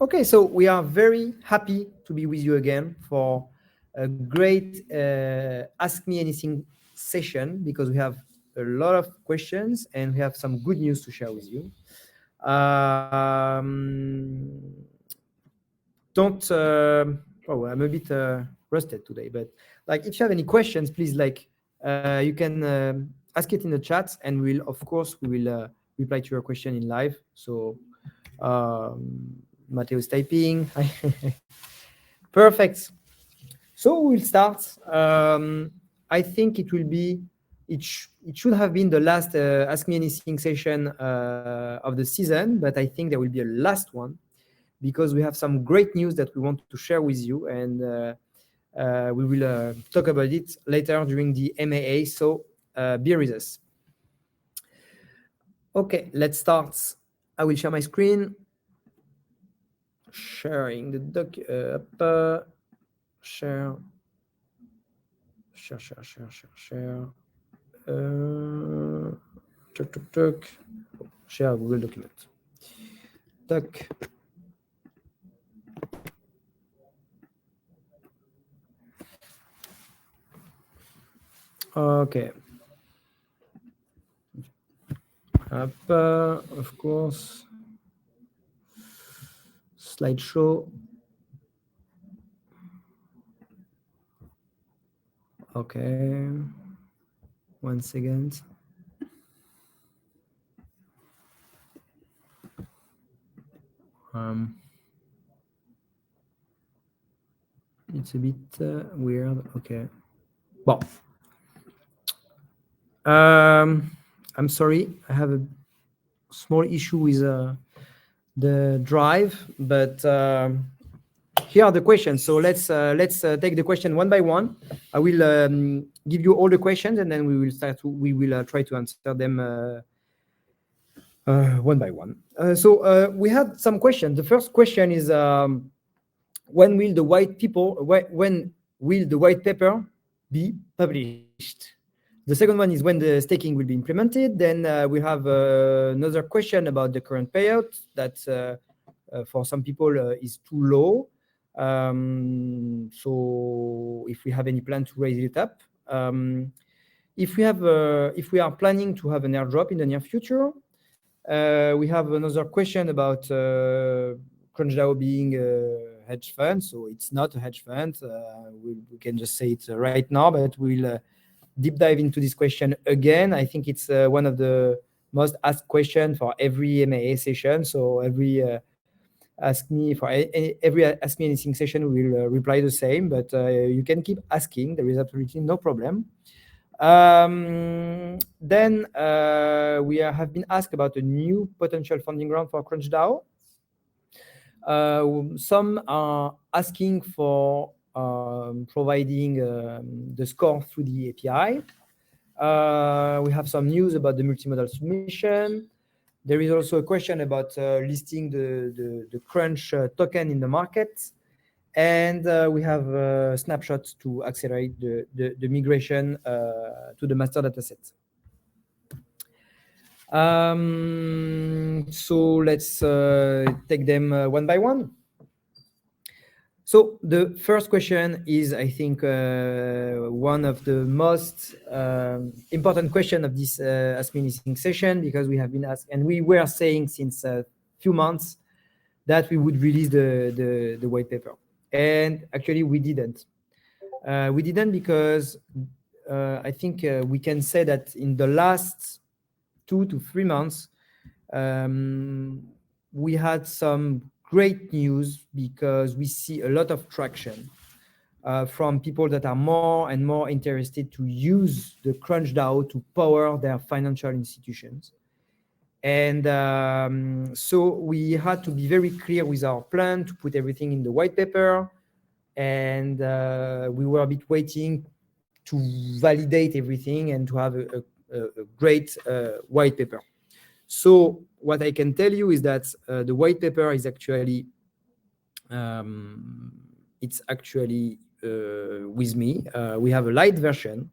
Okay, so we are very happy to be with you again for a great Ask Me Anything session, because we have a lot of questions and we have some good news to share with you. Don't oh, I'm a bit rusted today, but like if you have any questions, please you can ask it in the chat, and we will reply to your question in live. So Matteo is typing. Perfect. So we'll start. I think it should have been the last Ask Me Anything session of the season, but I think there will be a last one, because we have some great news that we want to share with you, and we will talk about it later during the MAA, so bear with us. Okay, let's start. I will share my screen. Sharing the doc, share. Share Google document. Doc. Okay. Of course. Slideshow. Okay. 1 second. It's a bit weird. Okay. Well, I'm sorry. I have a small issue with the drive, but here are the questions. So let's take the question one by one. I will give you all the questions, and then we will try to answer them one by one. So we had some questions. The first question is, when will the white paper be published? The second one is when the staking will be implemented. Then we have another question about the current payout that for some people is too low. So if we have any plan to raise it up, if we are planning to have an airdrop in the near future. We have another question about CrunchDAO being a hedge fund. So it's not a hedge fund. We can just say it right now, but we'll deep dive into this question again. I think it's one of the most asked questions for every MAA session. So every Ask Me Anything session, we will reply the same, but you can keep asking. There is absolutely no problem. Then we have been asked about a new potential funding round for CrunchDAO. Some are asking for providing the score through the API. We have some news about the multimodal submission. There is also a question about listing the Crunch token in the market. And we have snapshots to accelerate the migration to the master dataset. So let's take them one by one. So the first question is, I think, one of the most important questions of this Ask Me Anything session, because we have been asked, and we were saying since a few months that we would release the white paper. And actually, we didn't. We didn't because I think we can say that in the last 2 to 3 months, we had some great news, because we see a lot of traction from people that are more and more interested to use the CrunchDAO to power their financial institutions. And so we had to be very clear with our plan to put everything in the white paper. And we were a bit waiting to validate everything and to have a great white paper. So what I can tell you is that the white paper is actually, with me. We have a light version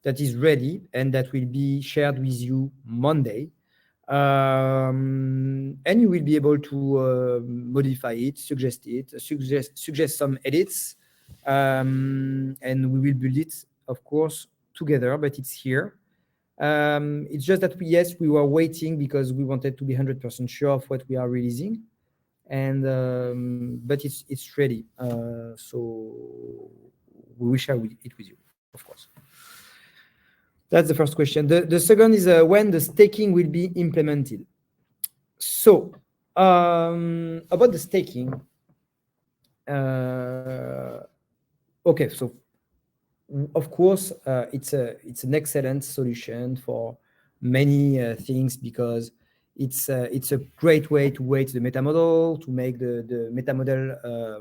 that is ready and that will be shared with you Monday. And you will be able to modify it, suggest some edits, and we will build it, of course, together. But it's here. It's just that we were waiting because we wanted to be 100% sure of what we are releasing, and but it's ready. So we will share it with you, of course. That's the first question. The second is when the staking will be implemented. So about the staking, okay. So of course, it's an excellent solution for many things because it's a great way to weight the meta model, to make the meta model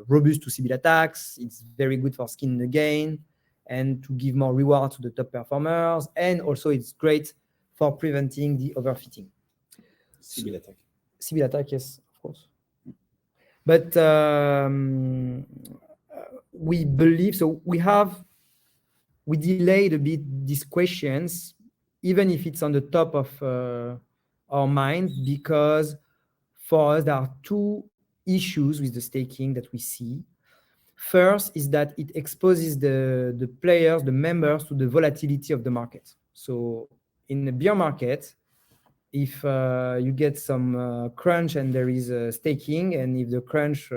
robust to Sybil attacks. It's very good for skin in the game and to give more reward to the top performers. And also it's great for preventing the overfitting. Sybil attack. Sybil attack, yes, of course. But we believe, so we delayed a bit these questions, even if it's on the top of our mind, because for us, there are two issues with the staking that we see. First is that it exposes the players, the members, to the volatility of the market. So in the bear market, if you get some crunch and there is staking, and if the crunch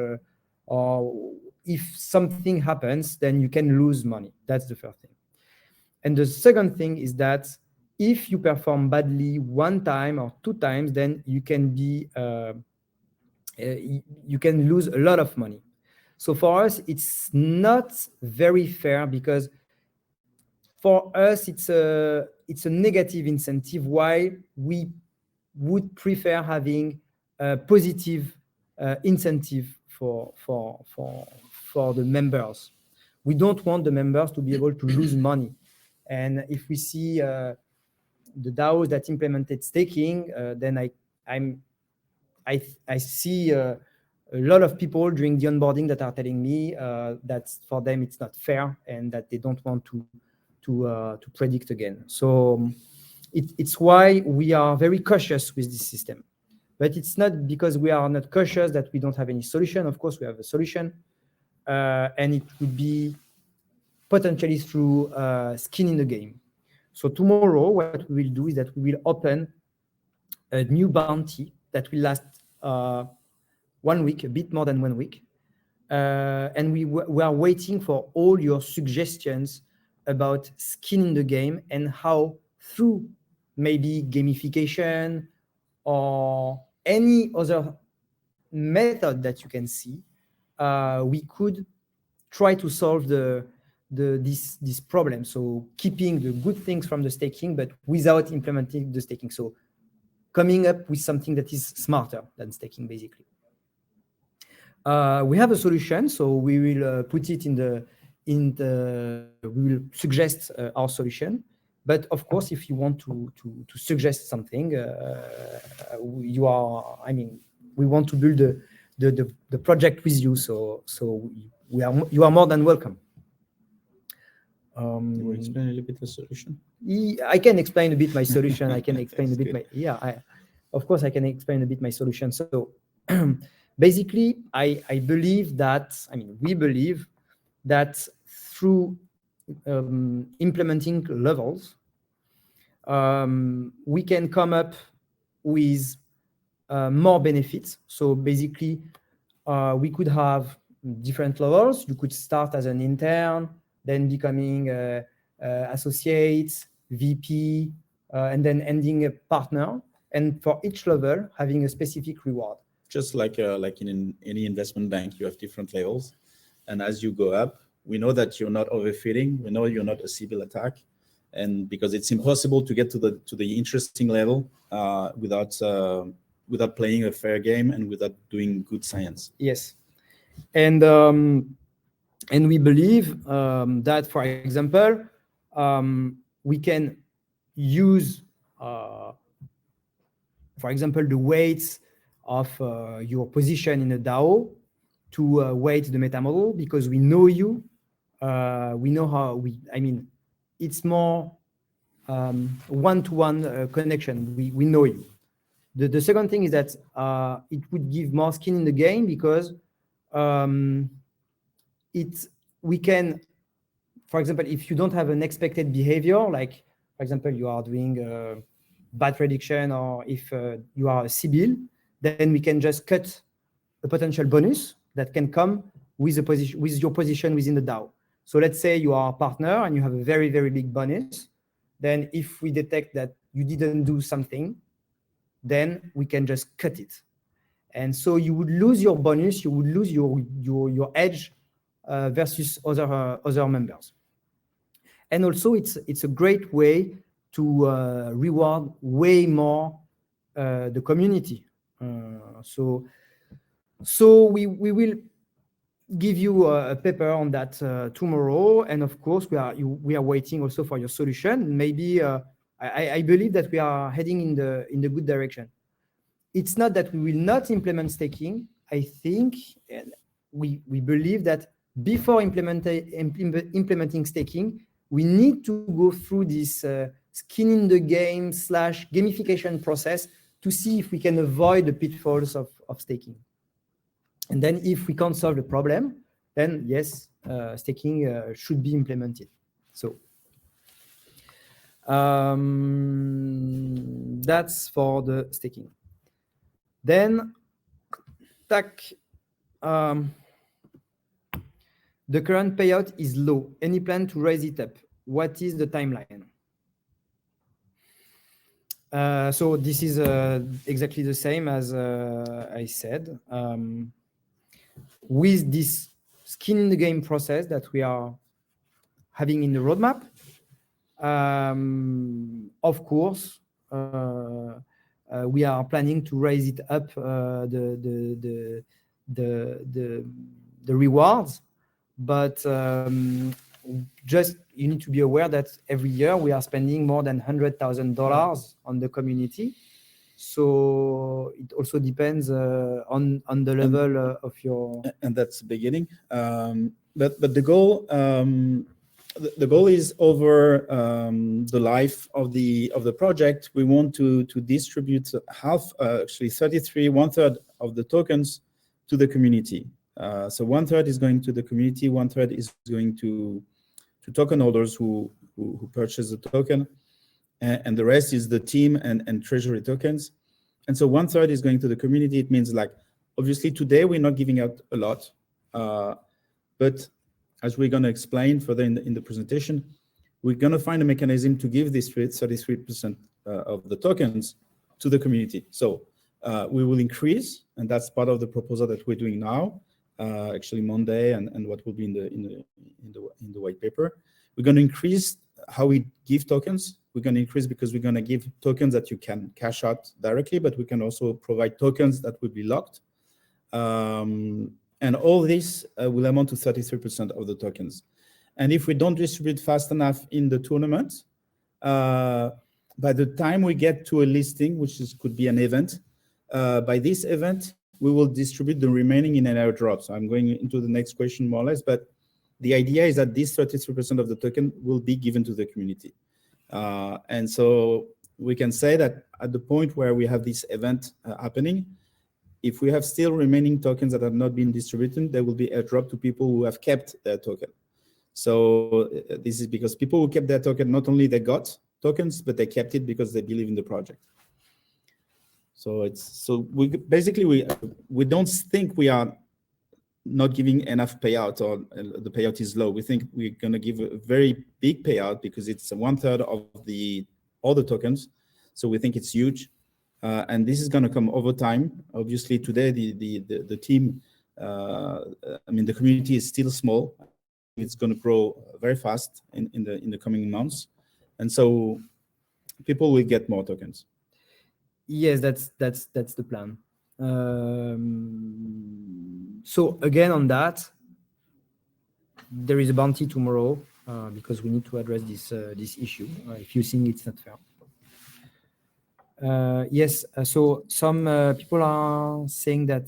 or if something happens, then you can lose money. That's the first thing. And the second thing is that if you perform badly one time or two times, then you can lose a lot of money. So for us, it's not very fair because for us it's a negative incentive. Why we would prefer having a positive incentive for the members. We don't want the members to be able to lose money. And if we see the DAOs that implemented staking, then I see a lot of people during the onboarding that are telling me that for them it's not fair and that they don't want to predict again. So it's why we are very cautious with this system. But it's not because we are not cautious that we don't have any solution. Of course, we have a solution, and it would be potentially through skin in the game. So tomorrow, what we will do is that we will open a new bounty that will last 1 week, a bit more than 1 week. And we are waiting for all your suggestions about skin in the game and how through maybe gamification or any other method that you can see, we could try to solve this problem. So keeping the good things from the staking, but without implementing the staking. So coming up with something that is smarter than staking, basically. We have a solution, so we will put it we will suggest our solution. But of course, if you want to suggest something, we want to build the project with you. So you are more than welcome. You will explain a little bit the solution. I can explain a bit my solution. I can explain a bit of course I can explain a bit my solution. So basically, I believe that, we believe that through implementing levels, we can come up with more benefits. So basically, we could have different levels. You could start as an intern, then becoming associate, VP, and then ending a partner. And for each level, having a specific reward. Just like in any investment bank, you have different levels. And as you go up, we know that you're not overfitting. We know you're not a Sybil attack. And because it's impossible to get to the interesting level without playing a fair game and without doing good science. Yes. And we believe that, for example, we can use, for example, the weights of your position in a DAO to weight the meta model, because we know you. We know how it's more one-to-one connection. We know you. The second thing is that it would give more skin in the game because we can, for example, if you don't have an expected behavior, like for example, you are doing bad prediction, or if you are a CBIL, then we can just cut a potential bonus that can come with your position within the DAO. So let's say you are a partner and you have a very, very big bonus. Then if we detect that you didn't do something, then we can just cut it. And so you would lose your bonus, you would lose your edge versus other members. And also it's a great way to reward way more the community. So we will give you a paper on that tomorrow, and of course we are waiting also for your solution. Maybe I believe that we are heading in the good direction. It's not that we will not implement staking. I think we believe that before implementing staking, we need to go through this skin in the game / gamification process to see if we can avoid the pitfalls of staking. And then if we can't solve the problem, then yes, staking should be implemented. So that's for the staking. Then, the current payout is low. Any plan to raise it up? What is the timeline? So this is exactly the same as I said. With this skin in the game process that we are having in the roadmap, of course, we are planning to raise it up the rewards, but just you need to be aware that every year we are spending more than $100,000 on the community. So it also depends on the level of your. And that's the beginning. But the goal. The goal is over the life of the project. We want to distribute half, actually 33, 1/3 of the tokens to the community. So 1/3 is going to the community, 1/3 is going to token holders who purchase the token, and the rest is the team and treasury tokens. And so 1/3 is going to the community. It means, like, obviously today we're not giving out a lot, but as we're going to explain further in the presentation, we're going to find a mechanism to give this 33% of the tokens to the community. So we will increase, and that's part of the proposal that we're doing now, actually Monday, and what will be in the white paper. We're going to increase how we give tokens. We're going to increase because we're going to give tokens that you can cash out directly, but we can also provide tokens that will be locked. And all this will amount to 33% of the tokens. And if we don't distribute fast enough in the tournament, by the time we get to a listing, which could be an event, by this event, we will distribute the remaining in an airdrop. So I'm going into the next question more or less, but the idea is that this 33% of the token will be given to the community. And so we can say that at the point where we have this event happening, if we have still remaining tokens that have not been distributed, there will be airdrop to people who have kept their token. So this is because people who kept their token, not only they got tokens, but they kept it because they believe in the project. So we basically we don't think we are not giving enough payout, or the payout is low. We think we're going to give a very big payout because it's 1/3 of all the tokens. So we think it's huge. And this is going to come over time. Obviously, today the team, the community is still small. It's going to grow very fast in the coming months, and so people will get more tokens. Yes, that's the plan. So again, on that, there is a bounty tomorrow because we need to address this issue. If you think it's not fair. Yes, so some people are saying that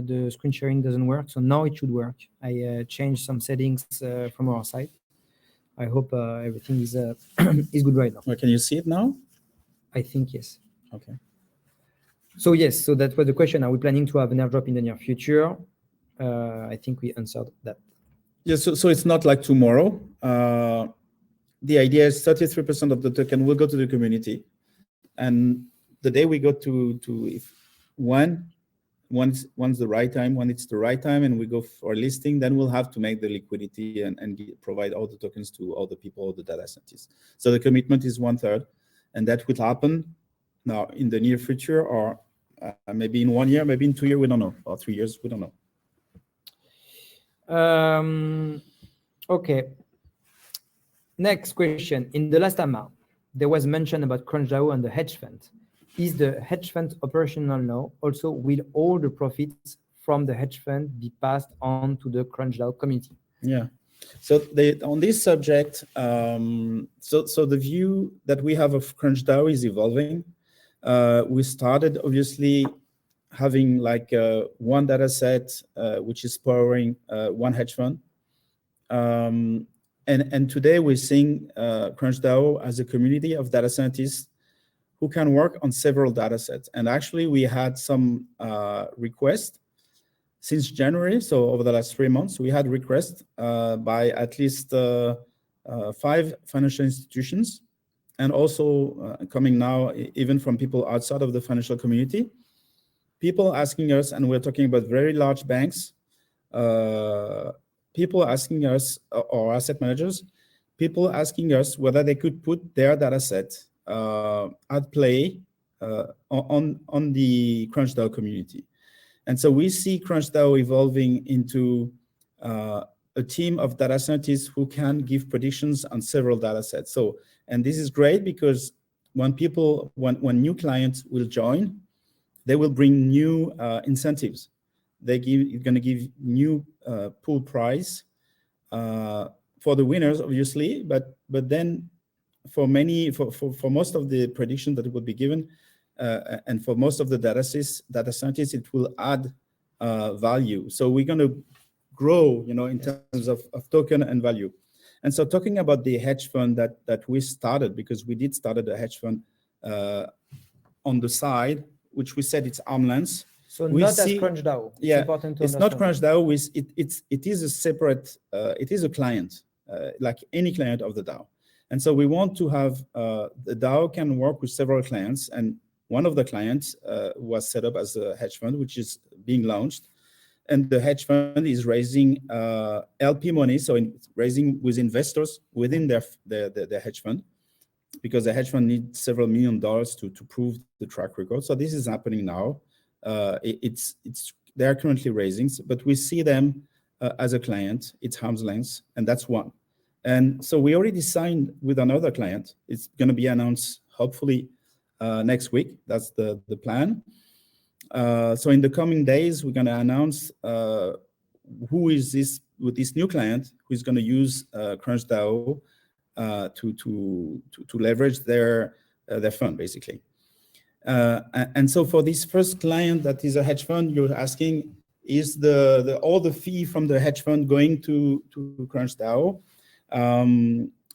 the screen sharing doesn't work, so now it should work. I changed some settings from our side. I hope everything is is good right now. Well, can you see it now? I think yes. Okay. So yes, so that was the question. Are we planning to have an airdrop in the near future? I think we answered that. Yeah, so it's not like tomorrow. The idea is 33% of the token will go to the community, and the day we go to if once the right time, when it's the right time, and we go for listing, then we'll have to make the liquidity and provide all the tokens to all the people, all the data scientists. So the commitment is 1/3, and that will happen now in the near future, or maybe in 1 year, maybe in 2 years, we don't know, or 3 years, we don't know. Okay. Next question. In the last AMA, there was mention about CrunchDAO and the hedge fund. Is the hedge fund operational now? Also, will all the profits from the hedge fund be passed on to the CrunchDAO community? Yeah. So on this subject, so the view that we have of CrunchDAO is evolving. We started obviously having like one data set, which is powering one hedge fund. And today we're seeing CrunchDAO as a community of data scientists who can work on several data sets. And actually we had some requests since January. So over the last 3 months, we had requests by at least 5 financial institutions, and also coming now even from people outside of the financial community. People asking us, and we're talking about very large banks, people asking us, or asset managers, people asking us whether they could put their data set at play on the CrunchDAO community. And so we see CrunchDAO evolving into a team of data scientists who can give predictions on several data sets. So, and this is great because when when new clients will join, they will bring new incentives. You're going to give new pool price for the winners, obviously, but then for most of the predictions that will be given, and for most of the data scientists, it will add value. So we're going to grow, in terms of token and value. And so talking about the hedge fund that we started, because we did started a hedge fund on the side, which we said it's arm's length. So not as CrunchDAO. It's important to it's understand. not CrunchDAO. It is a separate. It is a client, like any client of the DAO. And so we want to have the DAO can work with several clients, and one of the clients was set up as a hedge fund, which is being launched, and the hedge fund is raising LP money, so raising with investors within their hedge fund, because the hedge fund needs several $1 million to prove the track record. So this is happening now. They are currently raising, but we see them as a client. It's arm's length, and that's one. And so we already signed with another client. It's going to be announced hopefully next week. That's the plan. So in the coming days, we're going to announce who is this with this new client who is going to use CrunchDAO to leverage their fund, basically. And so for this first client that is a hedge fund, you're asking, is all the fee from the hedge fund going to CrunchDAO?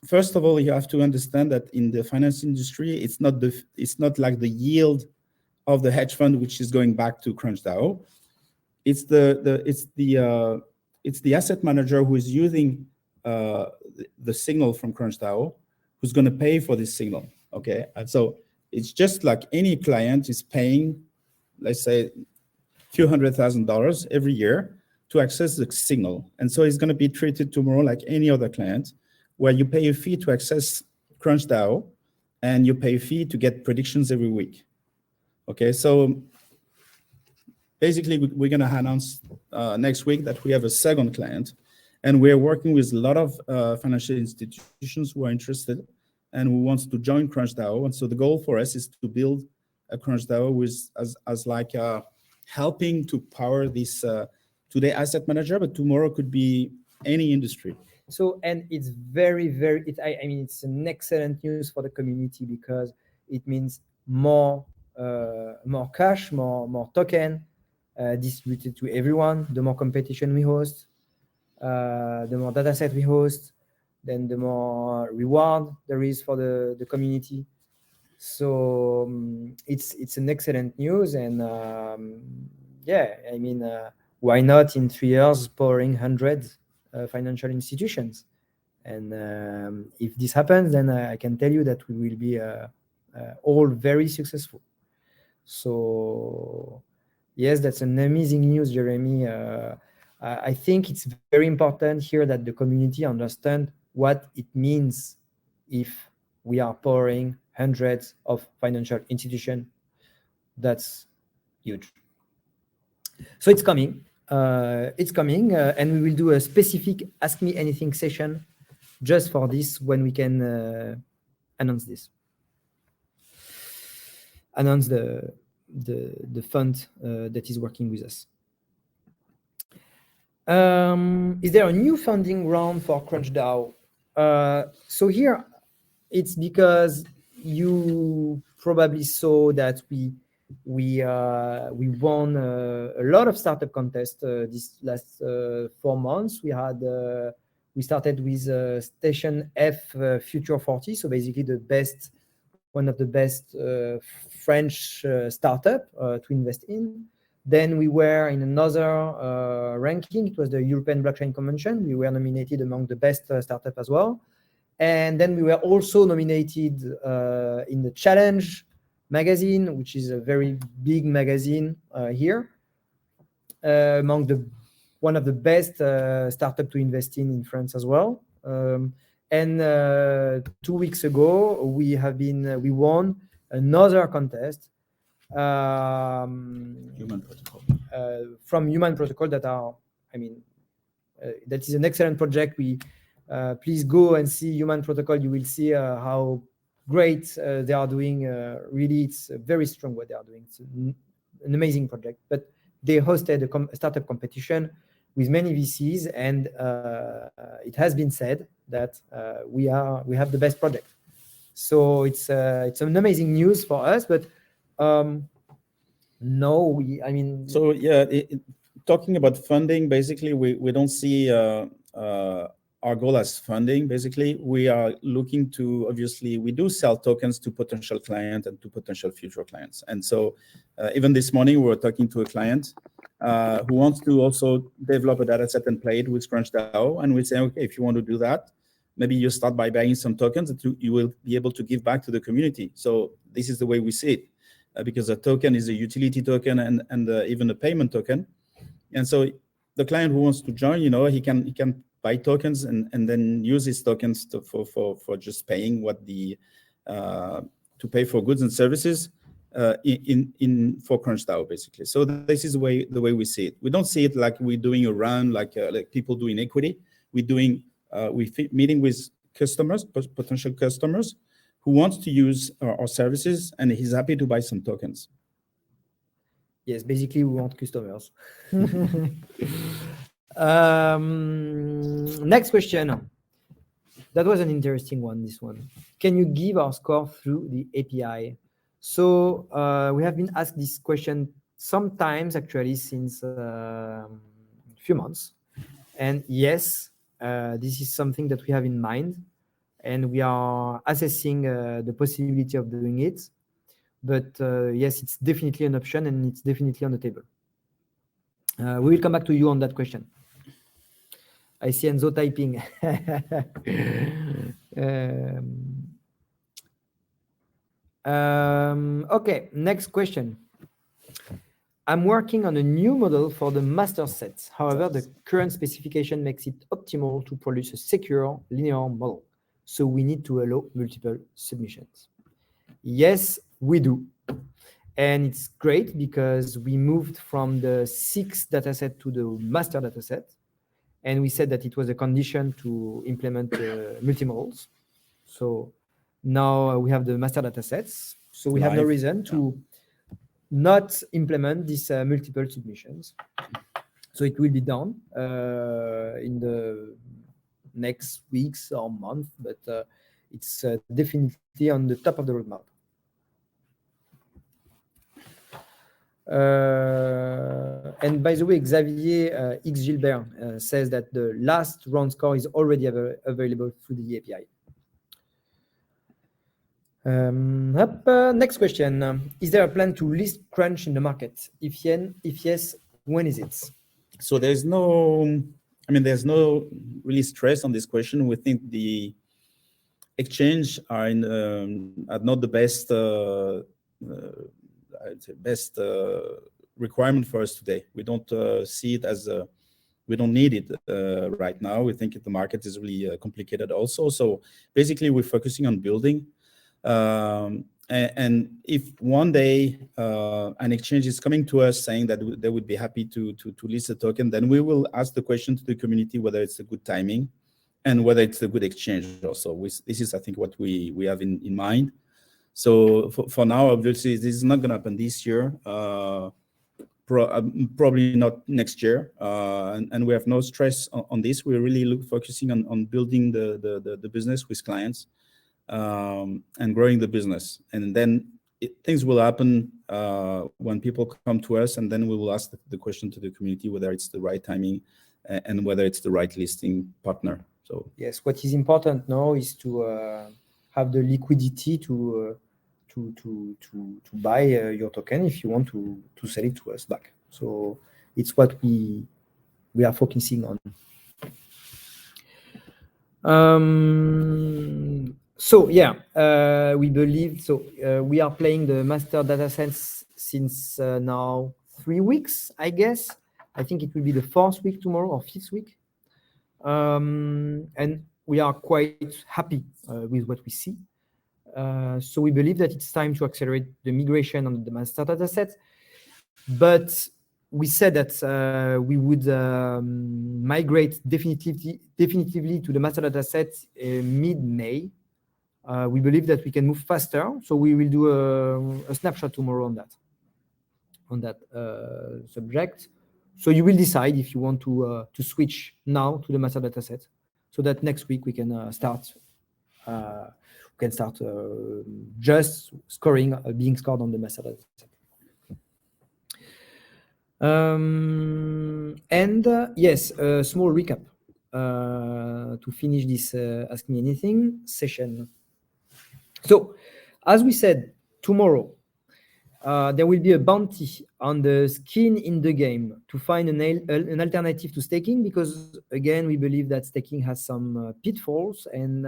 First of all, you have to understand that in the finance industry, it's not like the yield of the hedge fund which is going back to CrunchDAO. It's the asset manager who is using the signal from CrunchDAO who's going to pay for this signal. Okay, and so it's just like any client is paying, let's say, few $100,000 every year to access the signal. And so it's going to be treated tomorrow like any other client, where you pay a fee to access CrunchDAO and you pay a fee to get predictions every week. Okay, so basically we're going to announce next week that we have a second client, and we're working with a lot of financial institutions who are interested and who wants to join CrunchDAO. And so the goal for us is to build a CrunchDAO with as like helping to power this today asset manager, but tomorrow could be any industry. So, and it's very, very, I mean, it's an excellent news for the community, because it means more cash, more token distributed to everyone. The more competition we host, the more data set we host, then the more reward there is for the community. So it's an excellent news, and yeah, I mean, why not in 3 years powering 100 financial institutions? And if this happens, then I can tell you that we will be all very successful. So yes, that's an amazing news, Jeremy. I think it's very important here that the community understand what it means if we are powering hundreds of financial institutions. That's huge. So it's coming. And we will do a specific Ask Me Anything session just for this when we can announce this. Announce the fund that is working with us. Is there a new funding round for CrunchDAO? So here, it's because you probably saw that we won a lot of startup contests this last 4 months. We started with Station F Future 40, so basically one of the best French startup to invest in. Then we were in another ranking. It was the European Blockchain Convention. We were nominated among the best startup as well. And then we were also nominated in the Challenge magazine, which is a very big magazine here, among one of the best startup to invest in France as well. And 2 weeks ago, we won another contest Human Protocol. From Human Protocol that is an excellent project. Please go and see Human Protocol. You will see how great they are doing. Really, it's very strong what they are doing. It's an amazing project. But they hosted a startup competition with many VCs, and it has been said that we have the best project. So it's an amazing news for us. But So yeah, talking about funding, basically, we don't see our goal as funding. Basically, we are looking to, obviously, we do sell tokens to potential clients and to potential future clients. And so even this morning, we were talking to a client who wants to also develop a data set and play it with CrunchDAO. And we say, okay, if you want to do that, maybe you start by buying some tokens that you will be able to give back to the community. So this is the way we see it, because a token is a utility token and even a payment token. And so the client who wants to join, he can buy tokens and then use his tokens for just paying to pay for goods and services for CrunchDAO, basically. So this is the way we see it. We don't see it like we're doing a run like people do in equity. We're meeting with customers, potential customers, who wants to use our services, and he's happy to buy some tokens. Yes, basically we want customers. Next question. That was an interesting one, this one. Can you give our score through the API? So we have been asked this question sometimes, actually, since a few months. And yes, this is something that we have in mind. And we are assessing the possibility of doing it. But yes, it's definitely an option, and it's definitely on the table. We will come back to you on that question. I see Enzo typing. Okay, next question. I'm working on a new model for the master set. However, the current specification makes it optimal to produce a secure linear model. So we need to allow multiple submissions. Yes, we do. And it's great because we moved from the 6 dataset to the master dataset. And we said that it was a condition to implement multimodals. So now we have the master datasets. So we have no reason to not implement these multiple submissions. So it will be done in the next weeks or month, but it's definitely on the top of the roadmap. And by the way, Xavier X Gilbert says that the last round score is already available through the API. Next question. Is there a plan to list Crunch in the market? If yes, when is it? So there's no really stress on this question. We think the exchange are not the best requirement for us today. We don't see it as we don't need it right now. We think the market is really complicated also. So basically, we're focusing on building. And if one day an exchange is coming to us saying that they would be happy to list a token, then we will ask the question to the community whether it's a good timing and whether it's a good exchange also. This is, I think, what we have in mind. So for now, obviously, this is not going to happen this year. Probably not next year. And we have no stress on this. We're really focusing on building the business with clients. And growing the business, and then things will happen when people come to us, and then we will ask the question to the community whether it's the right timing and whether it's the right listing partner. So yes, what is important now is to have the liquidity to buy your token if you want to sell it to us back. So it's what we are focusing on. So yeah, we believe so. We are playing the master datasets since now 3 weeks, I guess. I think it will be the 4th week tomorrow or 5th week, and we are quite happy with what we see. So we believe that it's time to accelerate the migration on the master dataset. But we said that we would migrate definitively to the master dataset mid-May. We believe that we can move faster, so we will do a snapshot tomorrow on that subject. So you will decide if you want to switch now to the master dataset, so that next week we can start. Just scoring, being scored on the master dataset. And yes, a small recap to finish this Ask Me Anything session. So, as we said, tomorrow there will be a bounty on the skin in the game to find an alternative to staking, because again, we believe that staking has some pitfalls, and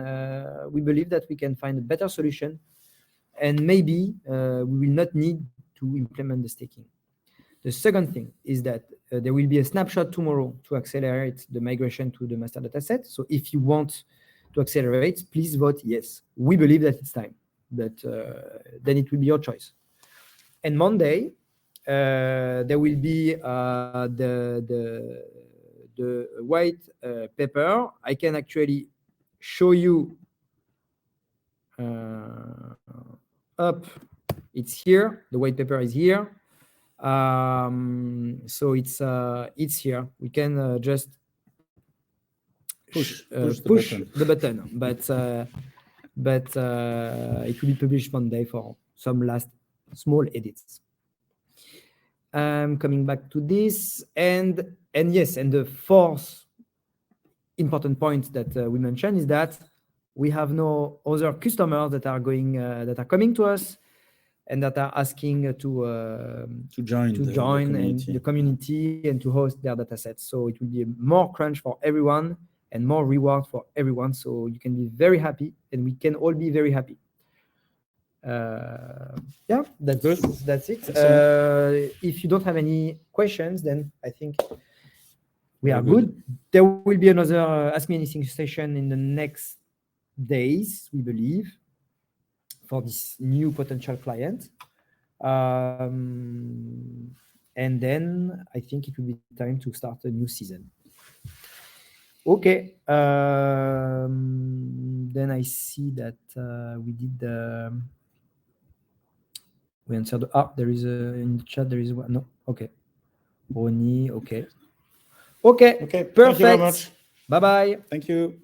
we believe that we can find a better solution, and maybe we will not need to implement the staking. The second thing is that there will be a snapshot tomorrow to accelerate the migration to the master dataset. So if you want to accelerate, please vote yes. We believe that it's time, but then it will be your choice. And Monday, there will be the white paper. I can actually show you up. It's here. The white paper is here. So it's here. We can just push the button, but it will be published Monday for some last small edits. Coming back to this, and yes, and the 4th important point that we mentioned is that we have no other customers that are coming to us and that are asking to join the community and to host their datasets. So it will be more crunch for everyone and more reward for everyone. So you can be very happy, and we can all be very happy. Yeah, that's good. That's it. If you don't have any questions, then I think we are good. There will be another Ask Me Anything session in the next days, we believe, for this new potential client. And then I think it will be time to start a new season. Okay. Then I see that we answered. There is in the chat. There is one. No. Okay. Ronnie. Okay. Okay. Okay. Perfect. Thank you very much. Bye bye. Thank you.